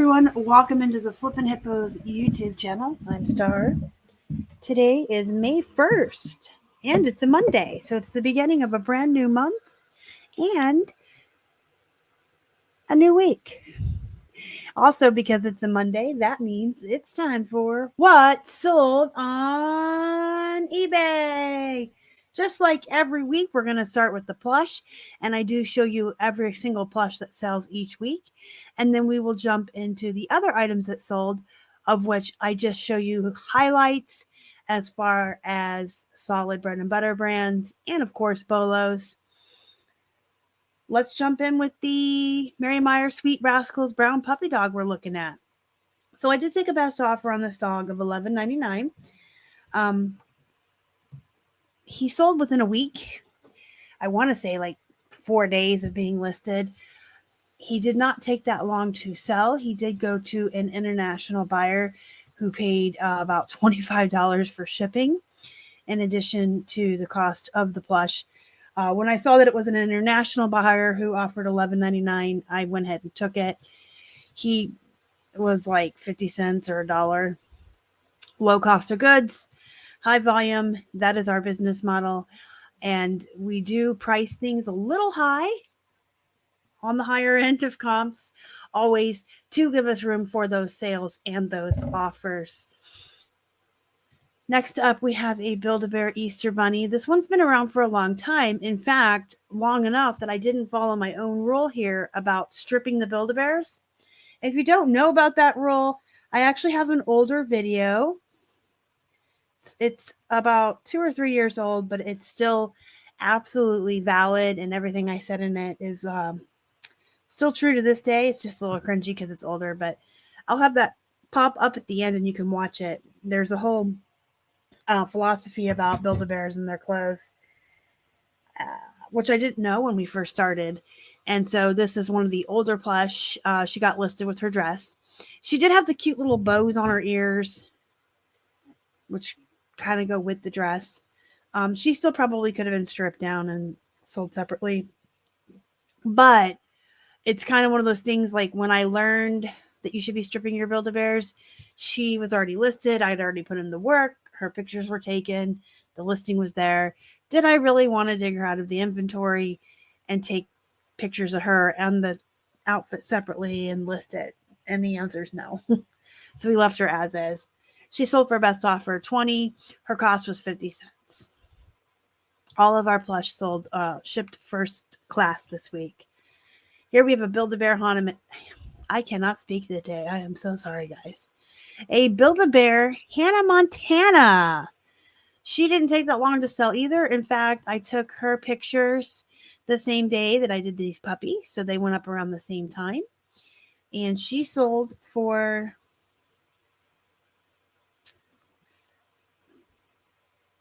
everyone, welcome into the Flippin' Hippos YouTube channel. I'm Star. Today is May 1st, and it's a Monday, so it's the beginning of a brand new month and a new week. Also, because it's a Monday, that means it's time for What Sold on eBay. Just like every week, we're going to start with the plush, and I do show you every single plush that sells each week, and then we will jump into the other items that sold, of which I just show you highlights as far as solid bread and butter brands, and of course, bolos. Let's jump in with the Mary Meyer Sweet Rascals Brown Puppy Dog we're looking at. So I did take a best offer on this dog of $11.99. He sold within a week. I want to say like 4 days of being listed. He did not take that long to sell. He did go to an international buyer who paid about $25 for shipping, in addition to the cost of the plush. When I saw that it was an international buyer who offered $11.99, I went ahead and took it. He was like 50 cents or $1. Low cost of goods, high volume. That is our business model. And we do price things a little high on the higher end of comps, always to give us room for those sales and those offers. Next up, we have a Build-A-Bear Easter Bunny. This one's been around for a long time. In fact, long enough that I didn't follow my own rule here about stripping the Build-A-Bears. If you don't know about that rule, I actually have an older video. It's about 2 or 3 years old, but it's still absolutely valid, and everything I said in it is still true to this day. It's just a little cringy because it's older, but I'll have that pop up at the end and you can watch it. There's a whole philosophy about Build-A-Bears and their clothes, which I didn't know when we first started. And so this is one of the older plush. She got listed with her dress. She did have the cute little bows on her ears, which kind of go with the dress. She still probably could have been stripped down and sold separately. But it's kind of one of those things, like when I learned that you should be stripping your Build-A-Bears, she was already listed. I'd already put in the work. Her pictures were taken. The listing was there. Did I really want to dig her out of the inventory and take pictures of her and the outfit separately and list it? And the answer is no. So we left her as is. She sold for best offer $20. Her cost was 50 cents. All of our plush sold, shipped first class this week. Here we have a Build-A-Bear Hannah. I cannot speak today. I am so sorry, guys. A Build-A-Bear Hannah Montana. She didn't take that long to sell either. In fact, I took her pictures the same day that I did these puppies, so they went up around the same time. And she sold for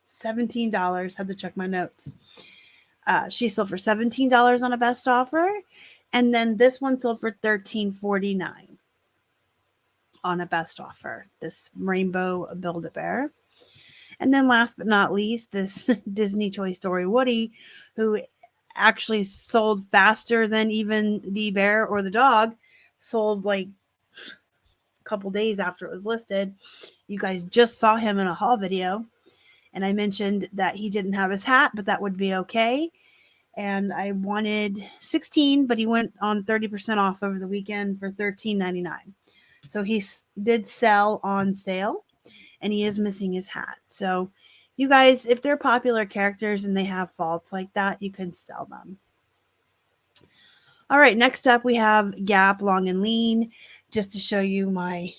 $17. Had to check my notes. She sold for $17 on a best offer. And then this one sold for $13.49 on a best offer. This rainbow Build-A-Bear. And then last but not least, this Disney Toy Story Woody, who actually sold faster than even the bear or the dog. Sold like a couple days after it was listed. You guys just saw him in a haul video. And I mentioned that he didn't have his hat, but that would be okay. And I wanted 16, but he went on 30% off over the weekend for $13.99. So he did sell on sale, and he is missing his hat. So you guys, if they're popular characters and they have faults like that, you can sell them. All right, next up we have Gap Long and Lean, just to show you my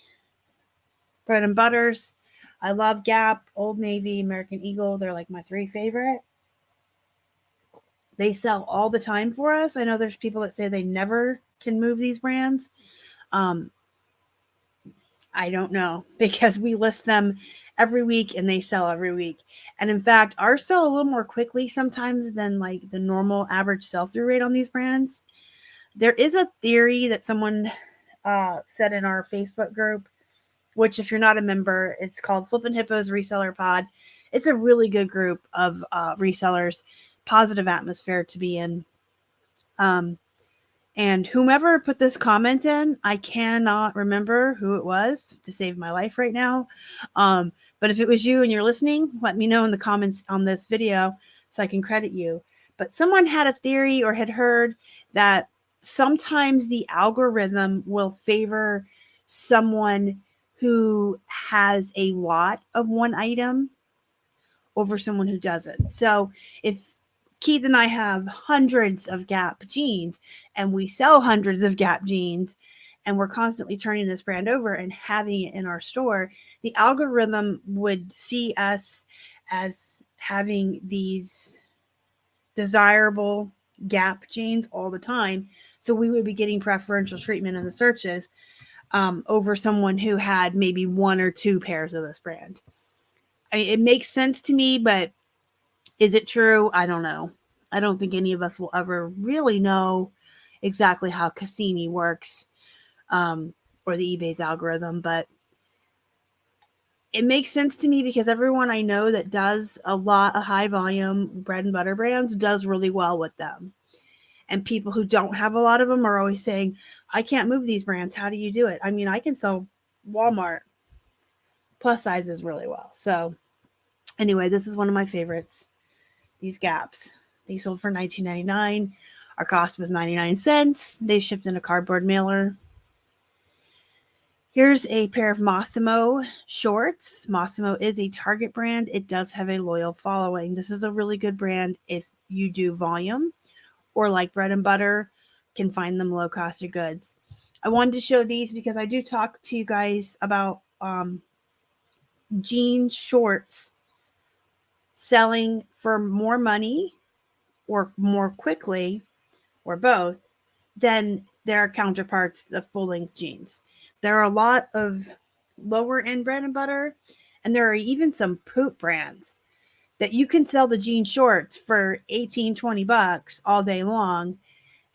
bread and butters. I love Gap, Old Navy, American Eagle. They're like my 3 favorite. They sell all the time for us. I know there's people that say they never can move these brands. I don't know, because we list them every week and they sell every week. And in fact, ours sell a little more quickly sometimes than like the normal average sell-through rate on these brands. There is a theory that someone said in our Facebook group, which if you're not a member, it's called Flippin' Hippos Reseller Pod. It's a really good group of resellers, positive atmosphere to be in. And whomever put this comment in, I cannot remember who it was to save my life right now. But if it was you and you're listening, let me know in the comments on this video so I can credit you. But someone had a theory or had heard that sometimes the algorithm will favor someone who has a lot of one item over someone who doesn't. So if Keith and I have hundreds of Gap jeans and we sell hundreds of Gap jeans and we're constantly turning this brand over and having it in our store, the algorithm would see us as having these desirable Gap jeans all the time. So we would be getting preferential treatment in the searches over someone who had maybe one or two pairs of this brand. I mean, it makes sense to me, but is it true? I don't know. I don't think any of us will ever really know exactly how Cassini works or the eBay's algorithm, but it makes sense to me because everyone I know that does a lot of high volume bread and butter brands does really well with them. And people who don't have a lot of them are always saying, I can't move these brands. How do you do it? I mean, I can sell Walmart plus sizes really well. So anyway, this is one of my favorites. These Gaps. They sold for $19.99. Our cost was 99 cents. They shipped in a cardboard mailer. Here's a pair of Massimo shorts. Massimo is a Target brand. It does have a loyal following. This is a really good brand if you do volume or like bread and butter, can find them low cost of goods. I wanted to show these because I do talk to you guys about jean shorts selling for more money or more quickly or both than their counterparts, the full length jeans. There are a lot of lower end bread and butter, and there are even some poop brands that you can sell the jean shorts for 18, 20 bucks all day long,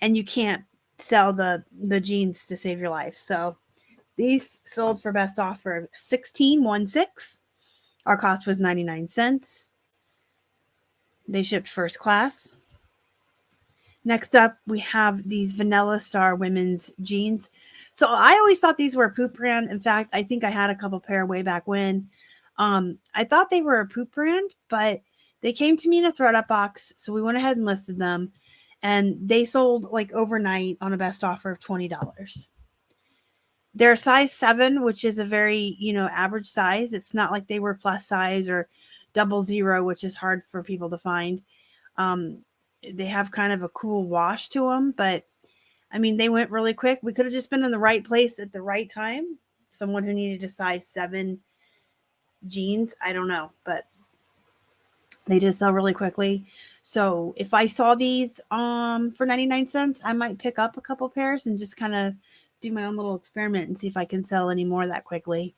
and you can't sell the jeans to save your life. So these sold for best offer 16.16. Our cost was 99 cents. They shipped first class. Next up, we have these Vanilla Star women's jeans. So I always thought these were a poop brand. In fact, I think I had a couple pair way back when. I thought they were a poop brand, but they came to me in a ThredUp box. So we went ahead and listed them. And they sold like overnight on a best offer of $20. They're size 7, which is a very, average size. It's not like they were plus size or 00, which is hard for people to find. They have kind of a cool wash to them, but I mean, they went really quick. We could have just been in the right place at the right time. Someone who needed a size 7 jeans, I don't know, but they did sell really quickly. So if I saw these for 99 cents, I might pick up a couple pairs and just kind of do my own little experiment and see if I can sell any more that quickly.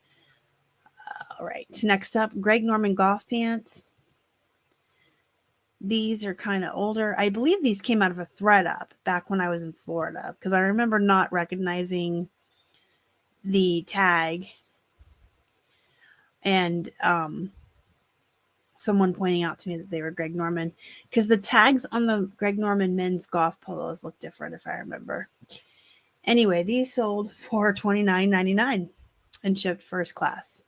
All right, next up, Greg Norman golf pants. These are kind of older. I believe these came out of a ThredUp back when I was in Florida because I remember not recognizing the tag and someone pointing out to me that they were Greg Norman because the tags on the Greg Norman men's golf polos look different if I remember. Anyway, these sold for $29.99 and shipped first class.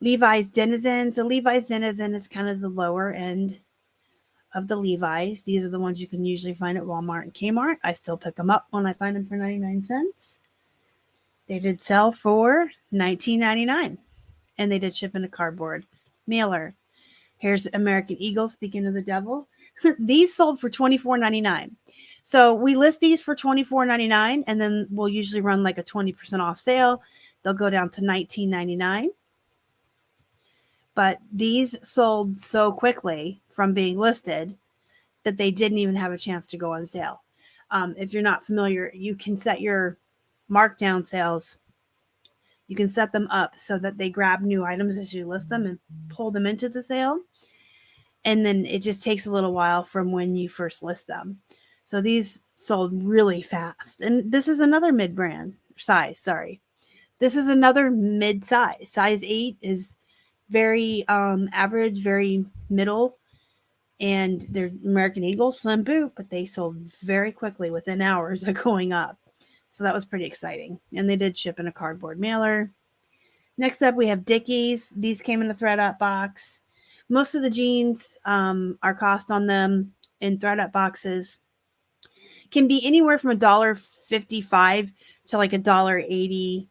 Levi's Denizen. So Levi's Denizen is kind of the lower end of the Levi's. These are the ones you can usually find at Walmart and Kmart. I still pick them up when I find them for 99 cents. They did sell for $19.99 and they did ship in a cardboard mailer. Here's American Eagle, speaking of the devil. These sold for $24.99. So we list these for $24.99 and then we'll usually run like a 20% off sale. They'll go down to $19.99. But these sold so quickly from being listed that they didn't even have a chance to go on sale. If you're not familiar, you can set your markdown sales. You can set them up so that they grab new items as you list them and pull them into the sale. And then it just takes a little while from when you first list them. So these sold really fast. And this is another mid-brand size, sorry. This is another mid-size. Size 8 is very average, very middle. And they're American Eagle slim boot, but they sold very quickly within hours of going up. So that was pretty exciting. And they did ship in a cardboard mailer. Next up, we have Dickies. These came in a thread-up box. Most of the jeans, our cost on them in thread-up boxes can be anywhere from $1.55 to like $1.80,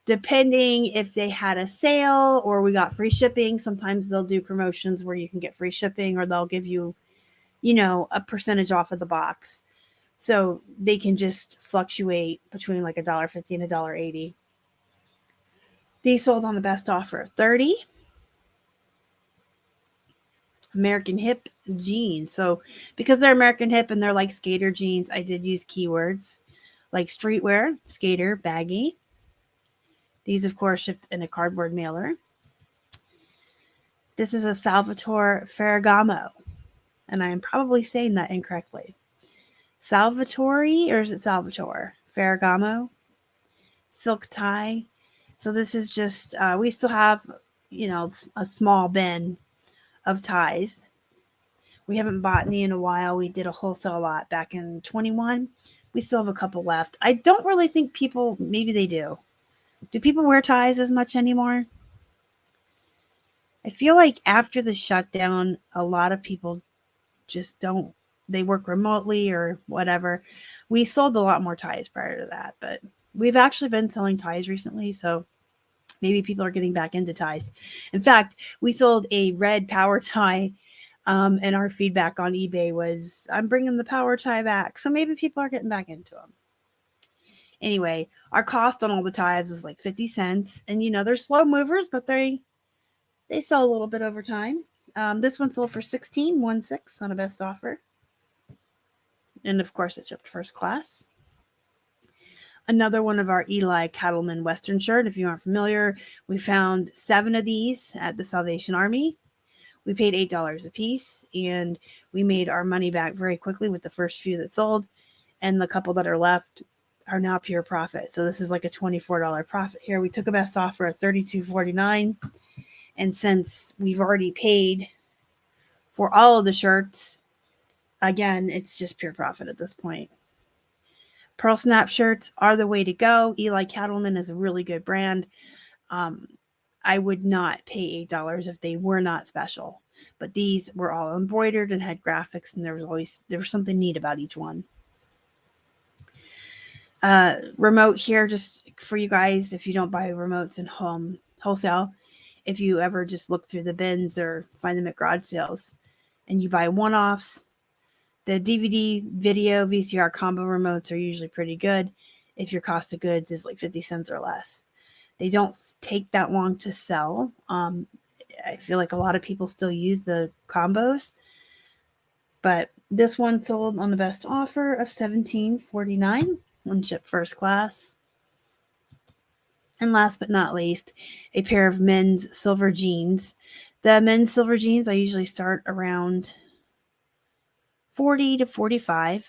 depending if they had a sale or we got free shipping. Sometimes they'll do promotions where you can get free shipping, or they'll give you, a percentage off of the box. So they can just fluctuate between like $1.50 and $1.80. These sold on the best offer of $30. American Hip jeans. So because they're American Hip and they're like skater jeans, I did use keywords like streetwear, skater, baggy. These, of course, shipped in a cardboard mailer. This is a Salvatore Ferragamo, and I am probably saying that incorrectly. Salvatore, or is it Salvatore? Ferragamo, silk tie. So this is just, we still have, a small bin of ties. We haven't bought any in a while. We did a wholesale lot back in 21. We still have a couple left. I don't really think people, maybe they do. Do people wear ties as much anymore? I feel like after the shutdown, a lot of people just don't. They work remotely or whatever. We sold a lot more ties prior to that, but we've actually been selling ties recently, so maybe people are getting back into ties. In fact, we sold a red power tie, and our feedback on eBay was, I'm bringing the power tie back. So maybe people are getting back into them. Anyway, our cost on all the ties was like 50 cents. And, they're slow movers, but they sell a little bit over time. This one sold for $16.16 on a best offer. And, of course, it shipped first class. Another one of our Eli Cattleman Western shirt. If you aren't familiar, we found 7 of these at the Salvation Army. We paid $8 a piece, and we made our money back very quickly with the first few that sold. And the couple that are left are now pure profit. So this is like a $24 profit here. We took a best offer of $32.49. And since we've already paid for all of the shirts, again, it's just pure profit at this point. Pearl Snap shirts are the way to go. Eli Cattleman is a really good brand. I would not pay $8 if they were not special. But these were all embroidered and had graphics, and there was something neat about each one. Remote here, just for you guys, if you don't buy remotes in wholesale, if you ever just look through the bins or find them at garage sales and you buy one-offs, the DVD, video, VCR combo remotes are usually pretty good if your cost of goods is like 50 cents or less. They don't take that long to sell. I feel like a lot of people still use the combos, but this one sold on the best offer of $17.49 on ship first class. And last but not least, a pair of men's silver jeans. The men's silver jeans, I usually start around $40 to $45.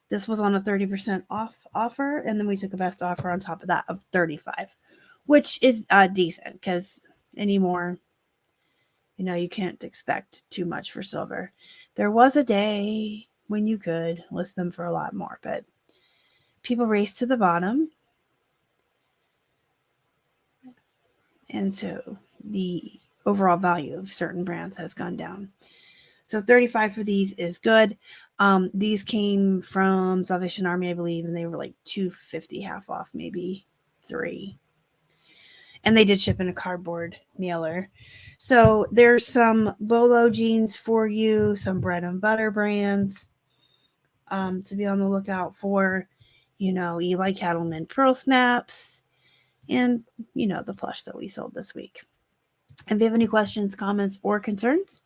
This was on a 30% off offer, and then we took a best offer on top of that of $35, which is decent because anymore, you can't expect too much for silver. There was a day when you could list them for a lot more, but people race to the bottom. And so the overall value of certain brands has gone down. So $35 for these is good. These came from Salvation Army, I believe, and they were like $2.50 half off, maybe $3. And they did ship in a cardboard mailer. So there's some Bolo jeans for you, some bread and butter brands to be on the lookout for. Eli Cattleman Pearl Snaps, and, the plush that we sold this week. If you have any questions, comments, or concerns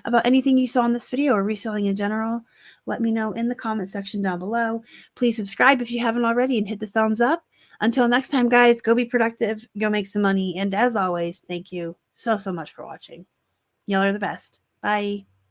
about anything you saw in this video or reselling in general, let me know in the comment section down below. Please subscribe if you haven't already and hit the thumbs up. Until next time, guys, go be productive, go make some money. And as always, thank you so much for watching. Y'all are the best. Bye.